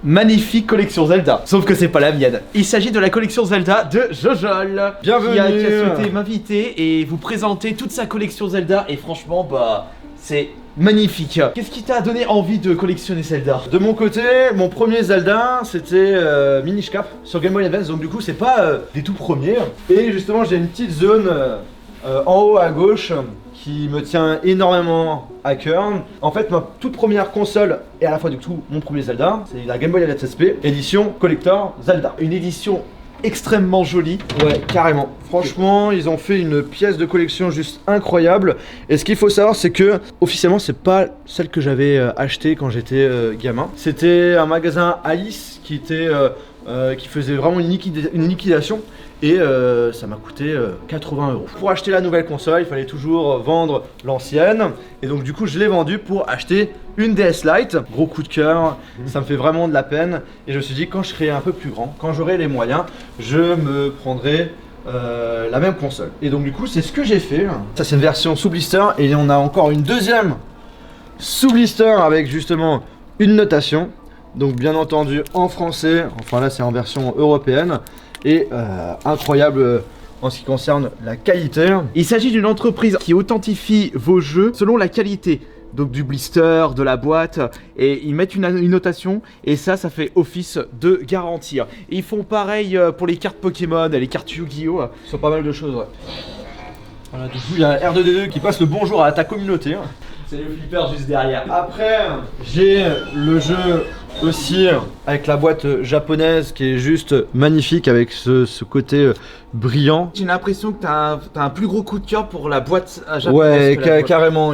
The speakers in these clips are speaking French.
magnifique collection Zelda. Sauf que c'est pas la mienne. Il s'agit de la collection Zelda de Jojol. Bienvenue. Qui a souhaité m'inviter et vous présenter toute sa collection Zelda. Et franchement, bah, c'est magnifique. Qu'est-ce qui t'a donné envie de collectionner Zelda? De mon côté, mon premier Zelda, c'était Minish Cap sur Game Boy Advance. Donc du coup, c'est pas des tout premiers. Et justement, j'ai une petite zone en haut à gauche qui me tient énormément à cœur. En fait, ma toute première console et à la fois du coup mon premier Zelda, c'est la Game Boy Advance SP, édition collector Zelda. Une édition extrêmement jolie. Ouais, carrément. Franchement, ils ont fait une pièce de collection juste incroyable. Et ce qu'il faut savoir, c'est que officiellement, c'est pas celle que j'avais achetée quand j'étais gamin. C'était un magasin Alice qui faisait vraiment une liquidation. Et ça m'a coûté 80 €. Pour acheter la nouvelle console, il fallait toujours vendre l'ancienne. Et donc du coup, je l'ai vendue pour acheter une DS Lite. Gros coup de cœur, ça me fait vraiment de la peine. Et je me suis dit, quand je serai un peu plus grand, quand j'aurai les moyens, je me prendrai la même console. Et donc du coup, c'est ce que j'ai fait. Ça, c'est une version sous blister. Et on a encore une deuxième sous blister avec justement une notation. Donc bien entendu en français. Enfin là, c'est en version européenne. Et incroyable en ce qui concerne la qualité. Il s'agit d'une entreprise qui authentifie vos jeux selon la qualité. Donc du blister, de la boîte, et ils mettent une notation, et ça fait office de garantie. Et ils font pareil pour les cartes Pokémon, les cartes Yu-Gi-Oh! Sur pas mal de choses, ouais. Voilà, du coup, il y a R2D2 qui passe le bonjour à ta communauté. C'est le flipper juste derrière. Après, j'ai le jeu aussi avec la boîte japonaise qui est juste magnifique avec ce côté brillant. J'ai l'impression que t'as un plus gros coup de cœur pour la boîte japonaise. Ouais, carrément.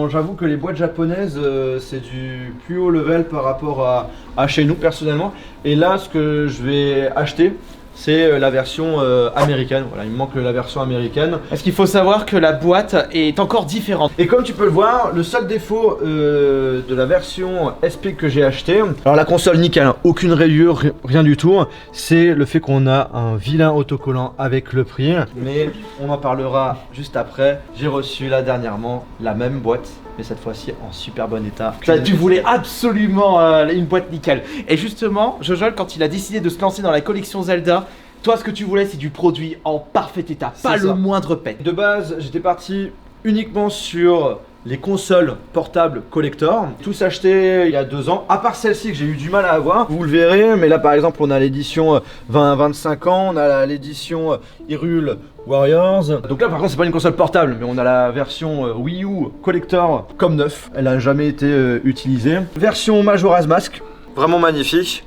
J'avoue que les boîtes japonaises, c'est du plus haut level par rapport à chez nous personnellement. Et là, ce que je vais acheter, c'est la version américaine. Voilà, il me manque la version américaine. Parce qu'il faut savoir que la boîte est encore différente. Et comme tu peux le voir, le seul défaut de la version SP que j'ai acheté, alors la console nickel, hein, aucune rayure, rien du tout, c'est le fait qu'on a un vilain autocollant avec le prix. Mais on en parlera juste après. J'ai reçu là dernièrement la même boîte, mais cette fois-ci en super bon état. Tu voulais absolument une boîte nickel. Et justement, Jojol, quand il a décidé de se lancer dans la collection Zelda, toi, ce que tu voulais, c'est du produit en parfait état, pas le moindre pet. De base, j'étais parti uniquement sur les consoles portables collector, tous achetés il y a 2 ans, à part celle-ci que j'ai eu du mal à avoir, vous le verrez, mais là par exemple on a l'édition 20-25 ans, on a l'édition Hyrule Warriors. Donc là par contre c'est pas une console portable, mais on a la version Wii U collector comme neuf, elle a jamais été utilisée. Version Majora's Mask, vraiment magnifique,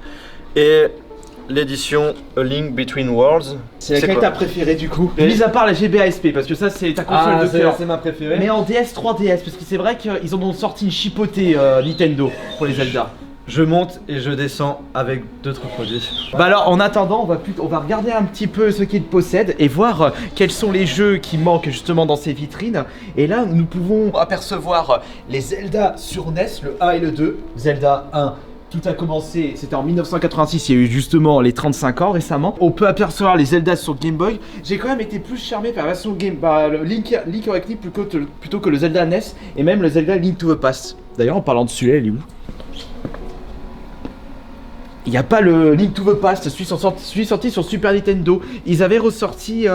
et l'édition A Link Between Worlds. C'est laquelle t'as préférée du coup? Mis à part la GBA SP, parce que ça c'est ta console de cœur. C'est ma préférée. Mais en DS 3DS, parce que c'est vrai qu'ils en ont sorti une chipotée Nintendo pour les Zelda. Je monte et je descends avec d'autres produits. Bah alors en attendant, on va regarder un petit peu ce qu'ils possèdent et voir quels sont les jeux qui manquent justement dans ces vitrines. Et là nous pouvons apercevoir les Zelda sur NES, le 1 et le 2. Zelda 1. Tout a commencé, c'était en 1986, il y a eu justement les 35 ans récemment. On peut apercevoir les Zelda sur Game Boy. J'ai quand même été plus charmé par la version le Link Awakening plutôt que le Zelda NES et même le Zelda Link to the Past. D'ailleurs, en parlant de celui-là, il est où? Il n'y a pas le Link to the Past, celui sorti sur Super Nintendo. Ils avaient ressorti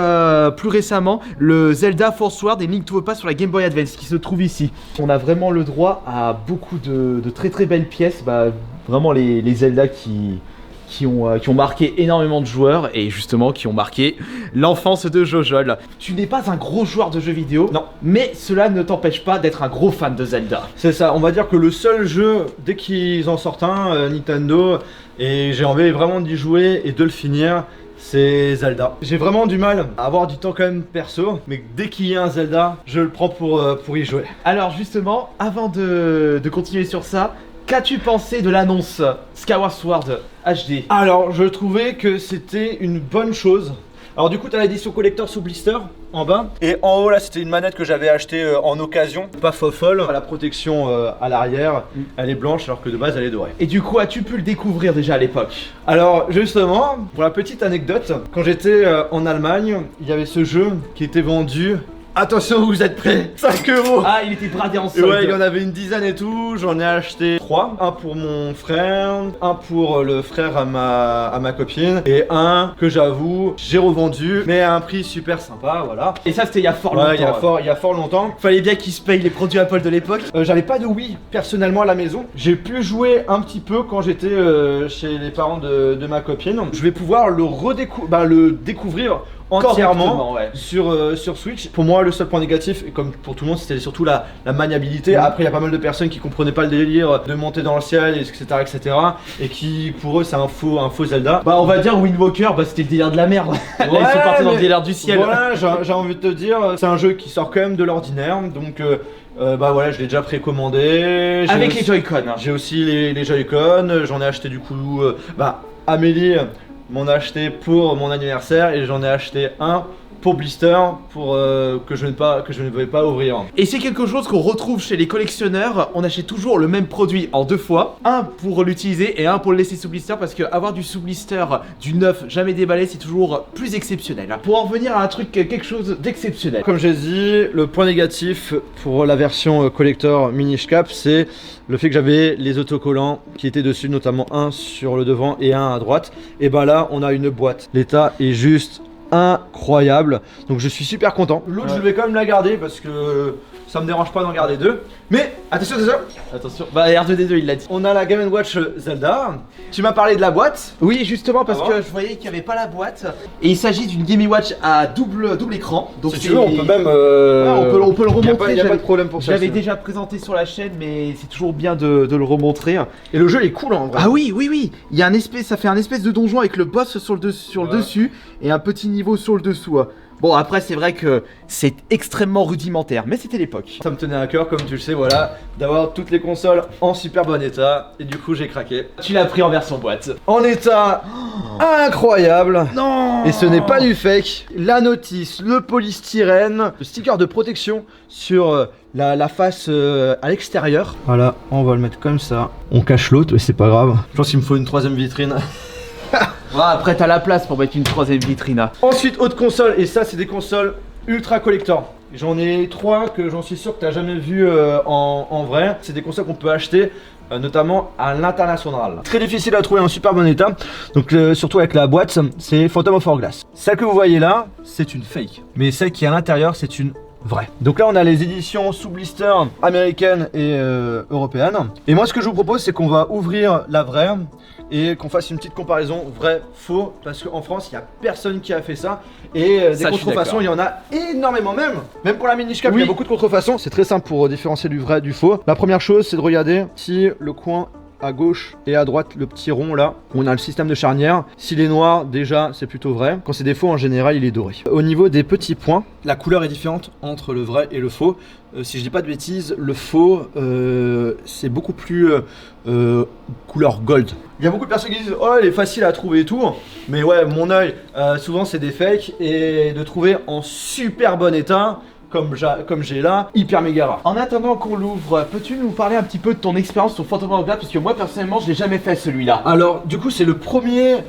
plus récemment le Zelda Force Ward et Link to the Past sur la Game Boy Advance qui se trouve ici. On a vraiment le droit à beaucoup de très très belles pièces. Vraiment les Zelda qui ont marqué énormément de joueurs et justement qui ont marqué l'enfance de Jojol. Tu n'es pas un gros joueur de jeux vidéo, non, mais cela ne t'empêche pas d'être un gros fan de Zelda. C'est ça, on va dire que le seul jeu, dès qu'ils en sortent un, Nintendo, et j'ai envie vraiment d'y jouer et de le finir, c'est Zelda. J'ai vraiment du mal à avoir du temps quand même perso, mais dès qu'il y a un Zelda, je le prends pour y jouer. Alors justement, avant de continuer sur ça, qu'as-tu pensé de l'annonce Skyward Sword HD? Alors, je trouvais que c'était une bonne chose. Alors du coup, tu as l'édition collector sous blister en bas. Et en haut, là, c'était une manette que j'avais achetée en occasion. Pas folle. La protection à l'arrière, elle est blanche alors que de base, elle est dorée. Et du coup, as-tu pu le découvrir déjà à l'époque? Alors justement, pour la petite anecdote, quand j'étais en Allemagne, il y avait ce jeu qui était vendu Attention, vous êtes prêts? 5 euros. Ah, il était bradé en Et solde. ouais, il y en avait une dizaine et tout, j'en ai acheté 3. Un pour mon frère, un pour le frère à ma copine, et un que j'avoue, j'ai revendu, mais à un prix super sympa, voilà. Et ça, c'était il y a fort longtemps. Ouais, il y a fort longtemps. Fallait bien qu'il se paye les produits Apple de l'époque. J'avais pas de Wii personnellement à la maison. J'ai pu jouer un petit peu quand j'étais chez les parents de ma copine. Je vais pouvoir le découvrir entièrement Correctement, ouais. sur Switch. Pour moi, le seul point négatif, et comme pour tout le monde, c'était surtout la maniabilité. Après, il y a pas mal de personnes qui comprenaient pas le délire de monter dans le ciel, etc. Et qui, pour eux, c'est un faux Zelda. Bah, on va dire Wind Walker, bah c'était le délire de la merde. Là, ils sont partis dans le délire du ciel. Voilà, j'ai envie de te dire, c'est un jeu qui sort quand même de l'ordinaire. Donc, bah voilà, je l'ai déjà précommandé. Avec les Joy-Con. J'ai aussi les Joy-Con. J'en ai acheté du coup, Amélie m'en a acheté pour mon anniversaire et j'en ai acheté un pour blister pour que je ne vais pas ouvrir. Et c'est quelque chose qu'on retrouve chez les collectionneurs. On achète toujours le même produit en 2 fois, un pour l'utiliser et un pour le laisser sous blister, parce que avoir du sous blister, du neuf jamais déballé, c'est toujours plus exceptionnel. Pour en revenir à un truc, quelque chose d'exceptionnel. Comme j'ai dit, le point négatif pour la version collector Minish Cap, c'est le fait que j'avais les autocollants qui étaient dessus, notamment un sur le devant et un à droite. Et bah là, on a une boîte. L'état est juste incroyable, donc je suis super content. L'autre, je vais quand même la garder parce que ça me dérange pas d'en garder 2. Mais attention, Attention, bah R2D2 il l'a dit. on a la Game & Watch Zelda. Tu m'as parlé de la boîte. Oui, justement parce Ah que je voyais qu'il n'y avait pas la boîte. Et il s'agit d'une Game & Watch à double écran. Donc Si tu veux, on peut même. on peut le Il n'y a remontrer. pas de problème pour ça. J'avais déjà présenté sur la chaîne, mais c'est toujours bien de le remontrer. Et le jeu est cool en vrai. Ah oui. Il y a ça fait un espèce de donjon avec le boss sur le dessus et un petit niveau sur le dessous. Bon, après, c'est vrai que c'est extrêmement rudimentaire, mais c'était l'époque. Ça me tenait à cœur, comme tu le sais, voilà, d'avoir toutes les consoles en super bon état. Et du coup, j'ai craqué. Tu l'as pris en version boîte. En état incroyable. Non. Et ce n'est pas du fake. La notice, le polystyrène, le sticker de protection sur la face à l'extérieur. Voilà, on va le mettre comme ça. On cache l'autre, mais c'est pas grave. Je pense qu'il me faut une 3ème vitrine. Ouais, après, t'as la place pour mettre une 3ème vitrine. Ensuite, autre console, et ça, c'est des consoles ultra collector. J'en ai 3 que j'en suis sûr que t'as jamais vu en vrai. C'est des consoles qu'on peut acheter notamment à l'international. Très difficile à trouver en super bon état. Donc surtout avec la boîte, c'est Phantom of Hourglass. Celle que vous voyez là, c'est une fake. Mais celle qui est à l'intérieur, c'est une vraie. Donc là, on a les éditions sous blister américaines et européennes. Et moi, ce que je vous propose, c'est qu'on va ouvrir la vraie et qu'on fasse une petite comparaison vrai-faux, parce qu'en France, il n'y a personne qui a fait ça. Et des contrefaçons, il y en a énormément, même pour la Minish Cap, il y a beaucoup de contrefaçons. C'est très simple pour différencier du vrai du faux. La première chose, c'est de regarder si le coin à gauche et à droite, le petit rond là, on a le système de charnière. S'il est noir, déjà c'est plutôt vrai. Quand c'est des faux, en général, il est doré. Au niveau des petits points, la couleur est différente entre le vrai et le faux. Si je dis pas de bêtises, le faux c'est beaucoup plus couleur gold. Il y a beaucoup de personnes qui disent oh, elle est facile à trouver et tout, mais ouais, mon œil, souvent c'est des fakes, et de trouver en super bon état comme j'ai là, hyper méga rare. En attendant qu'on l'ouvre, peux-tu nous parler un petit peu de ton expérience sur Phantom Hourglass, parce que moi personnellement je l'ai jamais fait celui-là. Alors du coup c'est le premier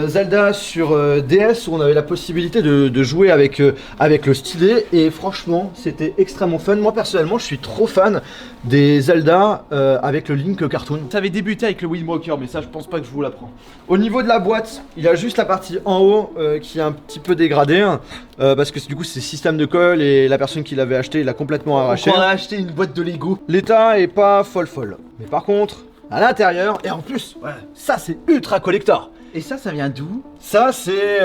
Zelda sur DS où on avait la possibilité de jouer avec le stylet, et franchement c'était extrêmement fun. Moi personnellement je suis trop fan des Zelda avec le Link cartoon. Ça avait débuté avec le Wind Walker, mais ça je pense pas que je vous l'apprends. Au niveau de la boîte, il y a juste la partie en haut qui est un petit peu dégradée parce que du coup c'est système de colle et la personne qui l'avait acheté l'a complètement arraché. On a acheté une boîte de Lego. L'état est pas folle. Mais par contre, à l'intérieur, et en plus, ouais, ça c'est ultra collector. Et ça vient d'où? Ça c'est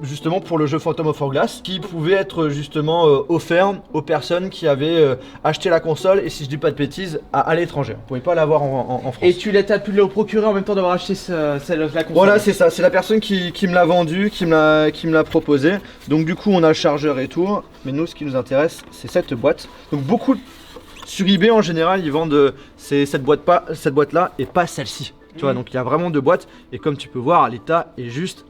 justement pour le jeu Phantom of Hourglass, qui pouvait être justement offert aux personnes qui avaient acheté la console, et si je dis pas de bêtises, à l'étranger. On pouvait pas l'avoir en France. Et t'as pu le procurer en même temps d'avoir acheté la console? Voilà, c'est ça, c'est la personne qui me l'a vendu, qui me l'a proposé. Donc du coup on a le chargeur et tout, mais nous ce qui nous intéresse c'est cette boîte. Donc beaucoup sur eBay en général ils vendent cette boîte là et pas celle-ci. Tu vois, donc il y a vraiment 2 boîtes, et comme tu peux voir, l'état est juste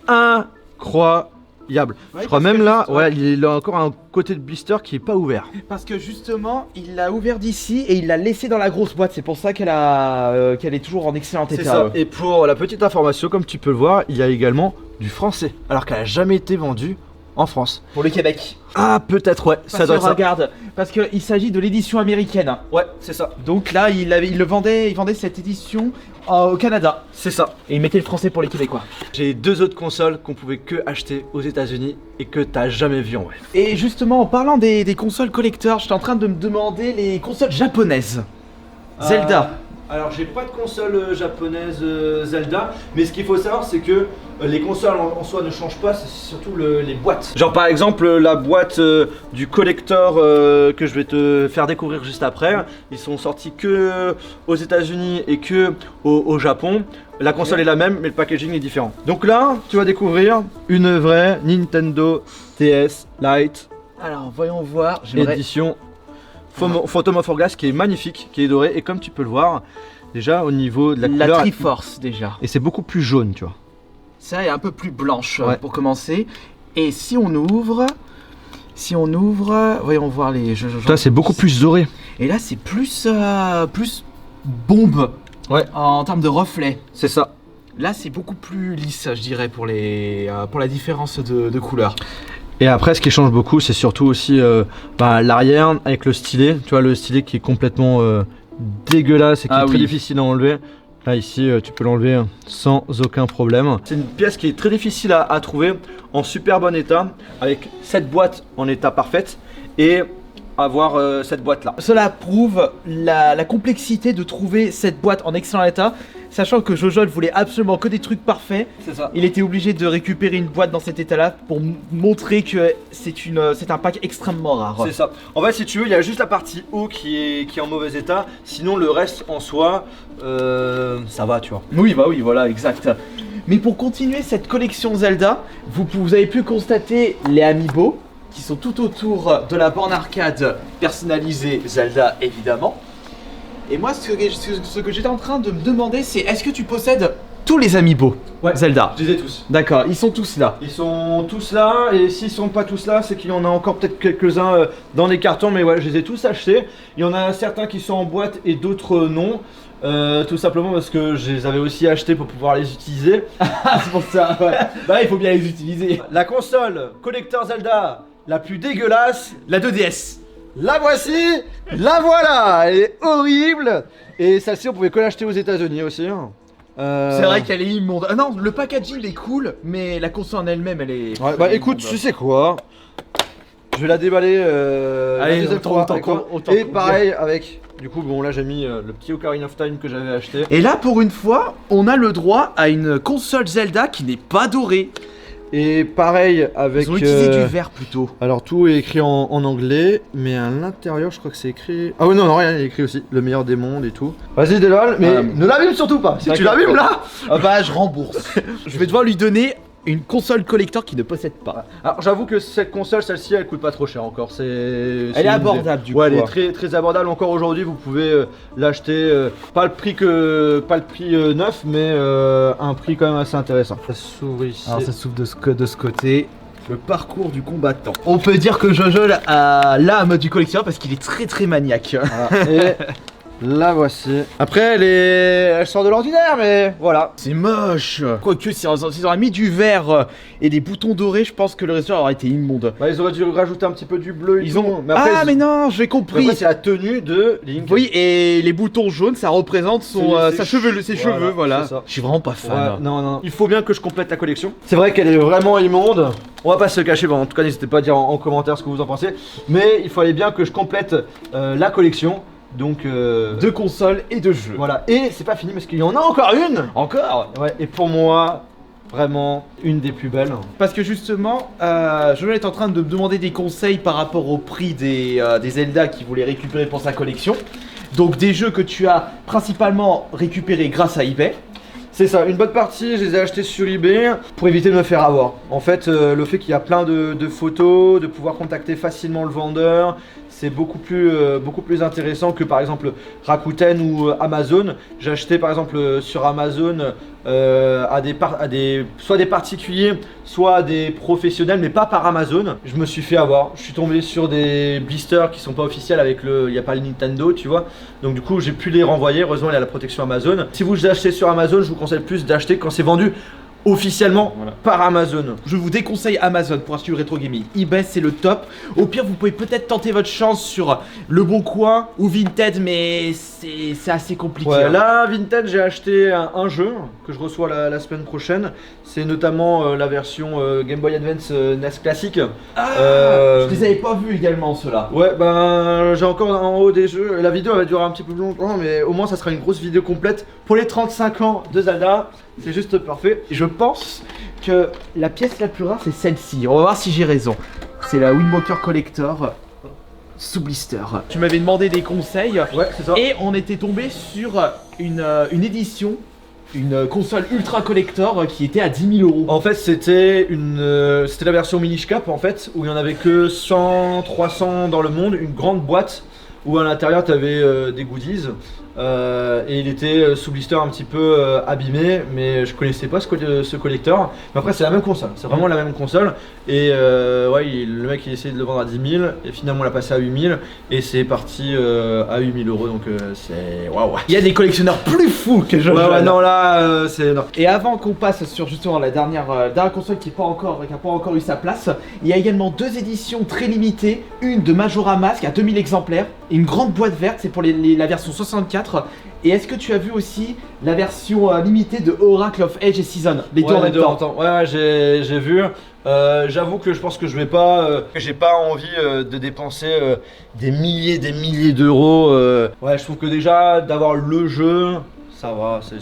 incroyable. Ouais, je crois même là, ouais, il a encore un côté de blister qui est pas ouvert. Parce que justement, il l'a ouvert d'ici et il l'a laissé dans la grosse boîte. C'est pour ça qu'elle est toujours en excellent état. C'est ça. Et pour la petite information, comme tu peux le voir, il y a également du français, alors qu'elle a jamais été vendue en France. Pour le Québec. Ah, peut-être, ouais, ça doit être ça. Regarde, parce qu'il s'agit de l'édition américaine. Ouais, c'est ça. Donc là, il vendait cette édition au Canada. C'est ça. Et il mettait le français pour les Québécois. J'ai 2 autres consoles qu'on pouvait que acheter aux États-Unis et que t'as jamais vu en vrai. Et justement, en parlant des consoles collector, j'étais en train de me demander les consoles japonaises. Zelda. Alors j'ai pas de console japonaise Zelda, mais ce qu'il faut savoir c'est que les consoles en soi ne changent pas, c'est surtout les boîtes. Genre par exemple la boîte du collector que je vais te faire découvrir juste après, ils sont sortis que aux États-Unis et que au Japon. La console est la même mais le packaging est différent. Donc là tu vas découvrir une vraie Nintendo DS Lite. Alors voyons voir, Édition Phantom of Hourglass qui est magnifique, qui est doré et comme tu peux le voir déjà au niveau de la couleur, Triforce déjà. et c'est beaucoup plus jaune tu vois. Ça est un peu plus blanche Ouais. pour commencer. Et si on ouvre, voyons voir les. Ça c'est beaucoup plus doré. Et là c'est plus bombe. Ouais. En termes de reflet. C'est ça. Là c'est beaucoup plus lisse, je dirais, pour la différence de couleur. Et après ce qui change beaucoup c'est surtout aussi l'arrière avec le stylet. Tu vois le stylet qui est complètement dégueulasse et qui est très difficile à enlever. Là ici tu peux l'enlever sans aucun problème. C'est une pièce qui est très difficile à trouver en super bon état avec cette boîte en état parfaite et avoir cette boîte là. Cela prouve la complexité de trouver cette boîte en excellent état, sachant que Jojo voulait absolument que des trucs parfaits. C'est ça. Il était obligé de récupérer une boîte dans cet état-là pour montrer que c'est un pack extrêmement rare. C'est ça. En fait, si tu veux, il y a juste la partie haut qui est en mauvais état. Sinon, le reste en soi, ça va, tu vois. Oui, bah oui, voilà, exact. Mais pour continuer cette collection Zelda, vous avez pu constater les amiibo qui sont tout autour de la borne arcade personnalisée Zelda, évidemment. Et moi, ce que j'étais en train de me demander, c'est est-ce que tu possèdes tous les amiibo Zelda? Je les ai tous. D'accord, ils sont tous là. Ils sont tous là, et s'ils sont pas tous là, c'est qu'il y en a encore peut-être quelques-uns dans les cartons, mais ouais, je les ai tous achetés. Il y en a certains qui sont en boîte et d'autres non. Tout simplement parce que je les avais aussi achetés pour pouvoir les utiliser. C'est pour ça, ouais. Bah, il faut bien les utiliser. La console collector Zelda la plus dégueulasse, La 2DS. la voici, la voilà, elle est horrible. Et celle-ci on pouvait que l'acheter aux États-Unis aussi. C'est vrai qu'elle est immonde. Ah non, le packaging est cool, mais la console en elle-même, elle est. Ouais, bah écoute, tu sais quoi, je vais la déballer Allez, la deuxième autant- fois autant avec qu'on- toi. autant Et qu'on- pareil avec, du coup bon là j'ai mis le petit Ocarina of Time que j'avais acheté. Et là, pour une fois, on a le droit à une console Zelda qui n'est pas dorée. Et pareil avec... Ils ont utilisé du verre plutôt. Alors tout est écrit en anglais, mais à l'intérieur je crois que c'est écrit... Ah oui non, rien est écrit aussi, le meilleur des mondes et tout. Vas-y Delval, mais ne l'abîme surtout pas, si tu D'accord. l'abîmes là. Ah bah, je rembourse. Je vais devoir lui donner une console collector qu'il ne possède pas. Alors j'avoue que cette console, celle-ci elle coûte pas trop cher encore, elle est abordable, du coup, Ouais, elle est hein. très très abordable encore aujourd'hui, vous pouvez l'acheter, pas le prix neuf, mais un prix quand même assez intéressant. Ça s'ouvre ici. Alors, ça s'ouvre de ce côté. Le parcours du combattant. On peut dire que Jojo a l'âme du collectionneur parce qu'il est très très maniaque. Voilà. Et la voici. Après elle sort de l'ordinaire, mais voilà. C'est moche. Quoique, s'ils auraient mis du vert et des boutons dorés, je pense que le résultat aurait été immonde. Bah, ils auraient dû rajouter un petit peu du bleu et Ils tout, ont. mais après, Mais non, j'ai mais compris. après, c'est la tenue de Link. Oui, et les boutons jaunes, ça représente ses cheveux, voilà, voilà. c'est ça. Je suis vraiment pas Ouais, fan. non, il faut bien que je complète la collection. C'est vrai qu'elle est vraiment immonde. On va pas se cacher, bon, en tout cas n'hésitez pas à dire en commentaire ce que vous en pensez. Mais il fallait bien que je complète la collection. Donc De consoles et de jeux. voilà, et c'est pas fini parce qu'il y en a encore une. Encore. Ouais, et pour moi, vraiment une des plus belles. Parce que justement, Jojo est en train de me demander des conseils par rapport au prix des Zelda qu'il voulait récupérer pour sa collection. Donc des jeux que tu as principalement récupérés grâce à eBay. C'est ça, une bonne partie, je les ai achetés sur eBay pour éviter de me faire avoir. En fait, le fait qu'il y a plein de photos, de pouvoir contacter facilement le vendeur, c'est beaucoup plus intéressant que par exemple Rakuten ou Amazon. J'ai acheté par exemple sur Amazon soit des particuliers, soit des professionnels, mais pas par Amazon. Je me suis fait avoir. Je suis tombé sur des blisters qui sont pas officiels avec il n'y a pas le Nintendo, tu vois. Donc du coup, j'ai pu les renvoyer. Heureusement, il y a la protection Amazon. Si vous achetez sur Amazon, je vous conseille plus d'acheter quand c'est vendu officiellement Voilà. par Amazon. Je vous déconseille Amazon pour acheter du rétro gaming. eBay c'est le top. Au pire vous pouvez peut-être tenter votre chance sur Le Bon Coin ou Vinted, mais c'est assez compliqué. Ouais, hein. là, Vinted, j'ai acheté un jeu que je reçois la semaine prochaine. C'est notamment la version Game Boy Advance NES classique. Ah, Euh, je les avais pas vus également ceux-là. Ouais, ben j'ai encore en haut des jeux. La vidéo elle va durer un petit peu plus longtemps, mais au moins ça sera une grosse vidéo complète pour les 35 ans de Zelda. C'est juste parfait. Je pense que la pièce la plus rare c'est celle-ci. On va voir si j'ai raison. C'est la Wind Walker Collector sous blister. Tu m'avais demandé des conseils Ouais, c'est ça. et on était tombé sur une édition, une console ultra collector qui était à 10 000 euros. En fait, c'était la version Minish Cap en fait, où il y en avait que 100, 300 dans le monde, une grande boîte où à l'intérieur tu avais des goodies. Et il était sous blister un petit peu abîmé, mais je connaissais pas ce collecteur. Mais après, c'est la même console, c'est vraiment la même console. Et ouais, le mec il essayé de le vendre à 10 000 et finalement on l'a passé à 8 000 et c'est parti à 8 000 euros. Donc c'est waouh. Il y a des collectionneurs plus fous que je. Ouais, non, là c'est. Non. Et avant qu'on passe sur justement la dernière console qui n'a pas encore eu sa place, il y a également deux éditions très limitées, une de Majora Mask à 2000 exemplaires, et une grande boîte verte, c'est pour la version 64. Et est-ce que tu as vu aussi la version limitée de Oracle of Age et Season, les deux en même temps? Ouais, j'ai vu. J'avoue que je pense que je vais pas, que j'ai pas envie de dépenser des milliers d'euros. Ouais, je trouve que déjà d'avoir le jeu, ça va, c'est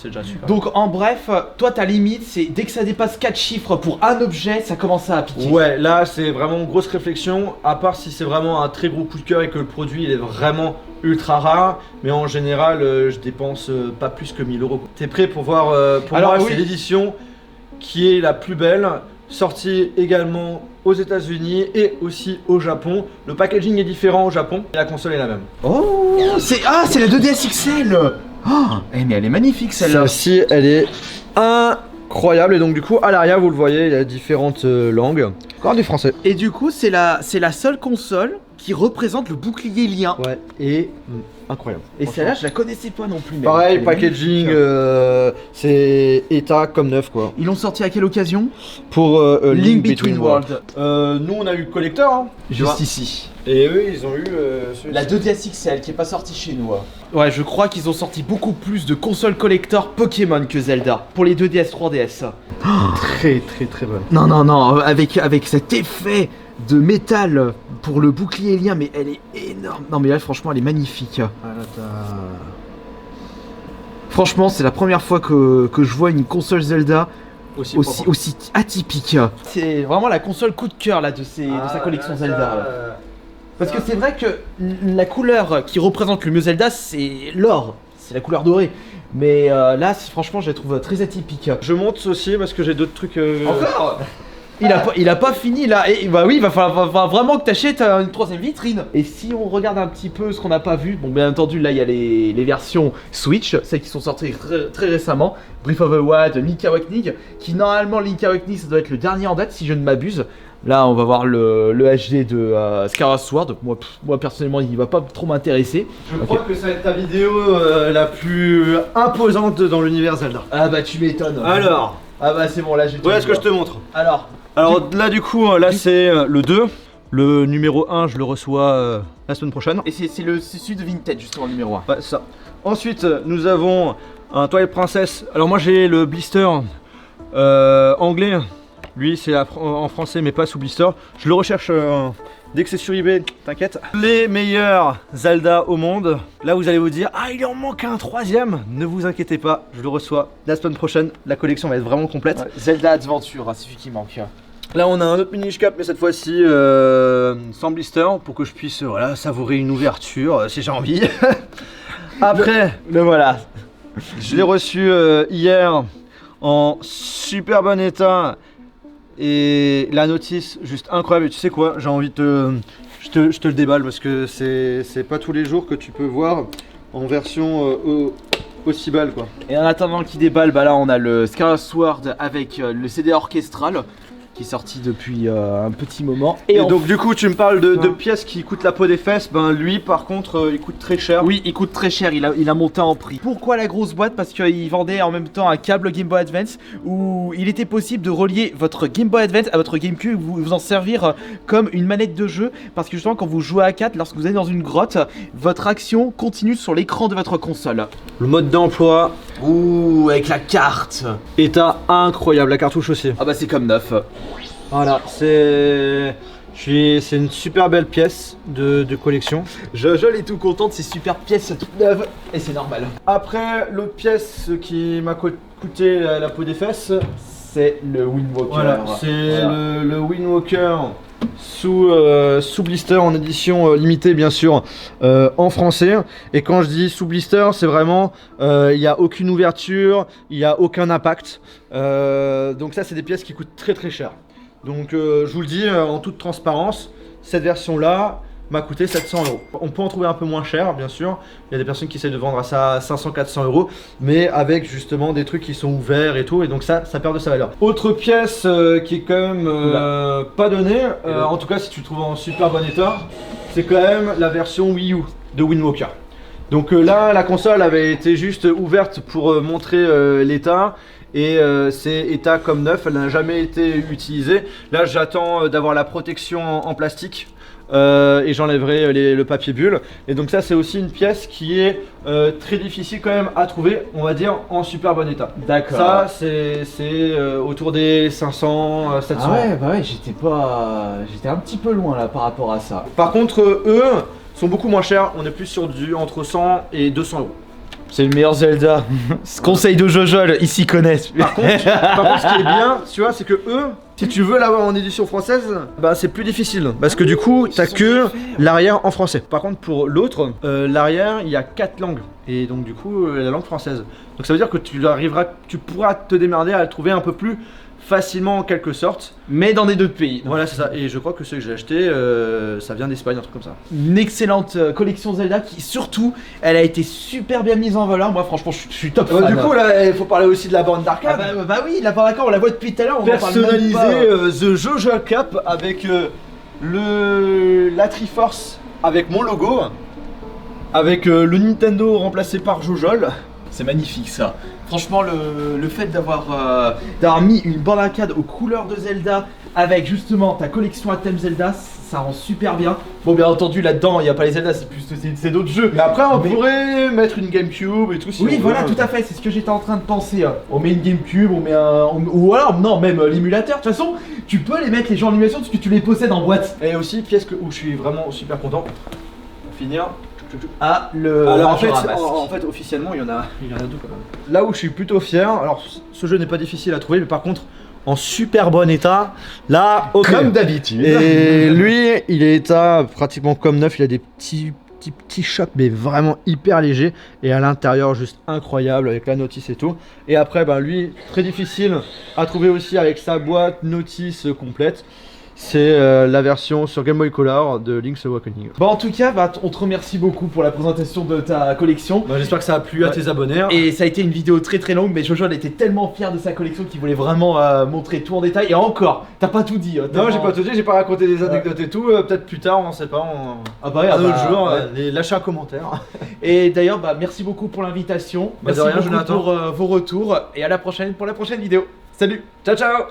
déjà super. Donc en bref, toi ta limite c'est dès que ça dépasse 4 chiffres pour un objet, ça commence à piquer. Ouais, là c'est vraiment une grosse réflexion, à part si c'est vraiment un très gros coup de cœur et que le produit il est vraiment ultra rare, mais en général je dépense pas plus que 1000 euros. T'es prêt pour voir pour Alors, moi oui. c'est l'édition qui est la plus belle, sortie également aux États-Unis et aussi au Japon. Le packaging est différent au Japon, et la console est la même. Oh, c'est la 2DS XL. Oh, mais elle est magnifique celle-là. Celle-ci, elle est incroyable. Et donc, du coup, à l'arrière, vous le voyez, il y a différentes langues. Encore du français. Et du coup, c'est la seule console qui représente le bouclier lien. Ouais, et incroyable. Et celle-là, je la connaissais pas non plus. Mais Pareil, elle est packaging, magnifique. c'est état comme neuf, quoi. Ils l'ont sorti à quelle occasion? Pour Link Between Worlds. Nous, on a eu le collecteur, hein. Juste ici. Et eux, ils ont eu La 2DS XL qui est pas sortie chez nous. Ouais, je crois qu'ils ont sorti beaucoup plus de consoles collector Pokémon que Zelda pour les 2DS, 3DS. très bonne. Non, avec cet effet de métal pour le bouclier lien, mais elle est énorme. Non, mais là, franchement, elle est magnifique. Ah, là, t'as... Franchement, c'est la première fois que je vois une console Zelda aussi atypique. C'est vraiment la console coup de cœur là de sa collection Zelda. Parce que c'est vrai que la couleur qui représente le mieux Zelda, c'est l'or, c'est la couleur dorée. Mais là, franchement, je la trouve très atypique. Je monte aussi parce que j'ai d'autres trucs. Encore il a pas fini là. Et bah oui, il va falloir vraiment que t'achètes une troisième vitrine. Et si on regarde un petit peu ce qu'on n'a pas vu, bon, bien entendu, là il y a les versions Switch, celles qui sont sorties très récemment. Breath of the Wild, Link's Awakening, qui normalement Link's Awakening ça doit être le dernier en date si je ne m'abuse. Là, on va voir le HD de Skyward Sword. Moi, personnellement, il va pas trop m'intéresser. Je crois que ça va être ta vidéo la plus imposante dans l'univers Zelda. Ah bah tu m'étonnes. Alors, Ah bah c'est bon, là j'ai tout. voilà ce que je te montre. Alors, Là du coup, là c'est le 2. Le numéro 1, je le reçois la semaine prochaine. et c'est celui de Vintage justement, le numéro 1. Ouais, c'est ça. Ensuite, nous avons un Twilight Princess. Alors moi j'ai le blister anglais. Lui c'est en français mais pas sous blister. Je le recherche dès que c'est sur eBay, t'inquiète. Les meilleurs Zelda au monde. Là vous allez vous dire, ah il en manque un troisième. Ne vous inquiétez pas, je le reçois la semaine prochaine. La collection va être vraiment complète. Ouais, Zelda Adventure, c'est celui qui manque. Là on a un autre Minish Cap mais cette fois-ci sans blister pour que je puisse voilà, savourer une ouverture si j'ai envie. Après, Le voilà. je l'ai reçu hier en super bon état et la notice juste incroyable. Et tu sais quoi, j'ai envie de je te le déballe parce que c'est pas tous les jours que tu peux voir en version aussi belle quoi. Et en attendant qu'il déballe, bah là on a le Skyward Sword avec le CD orchestral. qui est sorti depuis un petit moment. Et enfin- donc du coup tu me parles de pièces qui coûtent la peau des fesses, ben lui par contre il coûte très cher. Oui, il coûte très cher, il a monté en prix. Pourquoi la grosse boîte? Parce qu'il vendait en même temps un câble Game Boy Advance où il était possible de relier votre Game Boy Advance à votre GameCube, vous en servir comme une manette de jeu. Parce que justement, quand vous jouez à 4, lorsque vous êtes dans une grotte, votre action continue sur l'écran de votre console. Le mode d'emploi, Ouh, avec la carte. état incroyable, la cartouche aussi. Ah bah c'est comme neuf. Voilà, c'est une super belle pièce de collection. Jojo est tout content de ces super pièces toutes neuves et c'est normal. Après, l'autre pièce qui m'a coûté la peau des fesses, C'est le Wind Walker. voilà, c'est Voilà. le Wind Walker sous blister en édition limitée bien sûr en français. Et quand je dis sous blister, c'est vraiment il n'y a aucune ouverture, il n'y a aucun impact. Donc ça c'est des pièces qui coûtent très très cher. Donc je vous le dis en toute transparence, cette version là m'a coûté 700 €. On peut en trouver un peu moins cher, bien sûr. Il y a des personnes qui essayent de vendre à ça 500-400 €, mais avec justement des trucs qui sont ouverts et tout, et donc ça perd de sa valeur. Autre pièce qui est quand même pas donnée, en tout cas si tu le trouves en super bon état, c'est quand même la version Wii U de Wind Walker. Donc là, la console avait été juste ouverte pour montrer l'état. Et c'est état comme neuf, elle n'a jamais été utilisée. Là j'attends d'avoir la protection en plastique et j'enlèverai le papier bulle. Et donc ça c'est aussi une pièce qui est très difficile quand même à trouver, on va dire en super bon état. D'accord. Ça c'est autour des 500, 700. Ah ouais, bah ouais, j'étais un petit peu loin là par rapport à ça. Par contre eux sont beaucoup moins chers, on est plus sur du entre 100 et 200 €. C'est le meilleur Zelda. Ce conseil de Jojol, ils s'y connaissent. Par contre, ce qui est bien, tu vois, c'est que eux, si tu veux l'avoir en édition française, bah c'est plus difficile. Parce que du coup, t'as que l'arrière en français. Par contre, pour l'autre, l'arrière, il y a 4 langues. Et donc, du coup, la langue française. Donc, ça veut dire que tu pourras te démerder à le trouver un peu plus facilement en quelque sorte. Mais dans des deux pays. Voilà, c'est ça. Et je crois que ce que j'ai acheté, ça vient d'Espagne, un truc comme ça. Une excellente collection Zelda qui surtout, elle a été super bien mise en valeur. Moi franchement, je suis top fan. Du coup, là, il faut parler aussi de la borne ah d'arcade. bah oui, la barre d'accord, on la voit depuis tout à l'heure. On en parle même Personnalisé pas. The Jojo Cap avec la Triforce avec mon logo, avec le Nintendo remplacé par Jojol. C'est magnifique ça. Franchement, le fait d'avoir mis une borne arcade aux couleurs de Zelda avec justement ta collection à thème Zelda, ça rend super bien. Bon, bien entendu, là-dedans, il n'y a pas les Zelda, c'est d'autres jeux. Mais après, on pourrait mettre une GameCube et tout. Si Oui, on voilà, veut. tout à fait, c'est ce que j'étais en train de penser. On met une GameCube, on met ou alors, non, même l'émulateur. De toute façon, tu peux les mettre les jeux en émulation parce que tu les possèdes en boîte. Et aussi, pièce où je suis vraiment super content. Pour finir. Ah, le. Alors en Majora's fait, Mask. en fait, officiellement, il y en a deux quand même. Là où je suis plutôt fier, alors ce jeu n'est pas difficile à trouver, mais par contre, en super bon état, là, ok. Comme d'habitude. Et lui, il est état pratiquement comme neuf, il a des petits chocs, mais vraiment hyper légers. Et à l'intérieur, juste incroyable, avec la notice et tout. Et après, ben, lui, très difficile à trouver aussi avec sa boîte notice complète. C'est la version sur Game Boy Color de Link's Awakening. Bon, en tout cas, on te remercie beaucoup pour la présentation de ta collection. Bah, j'espère que ça a plu à tes abonnés. Et ça a été une vidéo très très longue, mais Jojo elle était tellement fier de sa collection qu'il voulait vraiment montrer tout en détail. Et encore, t'as pas tout dit. Non, j'ai pas tout dit, j'ai pas raconté des anecdotes et tout. Peut-être plus tard, on sait pas. Ah bah ouais, Un autre jour, ouais. lâchez un commentaire. Et d'ailleurs, merci beaucoup pour l'invitation. Bah, de Merci rien, beaucoup Jonathan. pour vos retours. Et à la prochaine pour la prochaine vidéo. Salut. Ciao, ciao.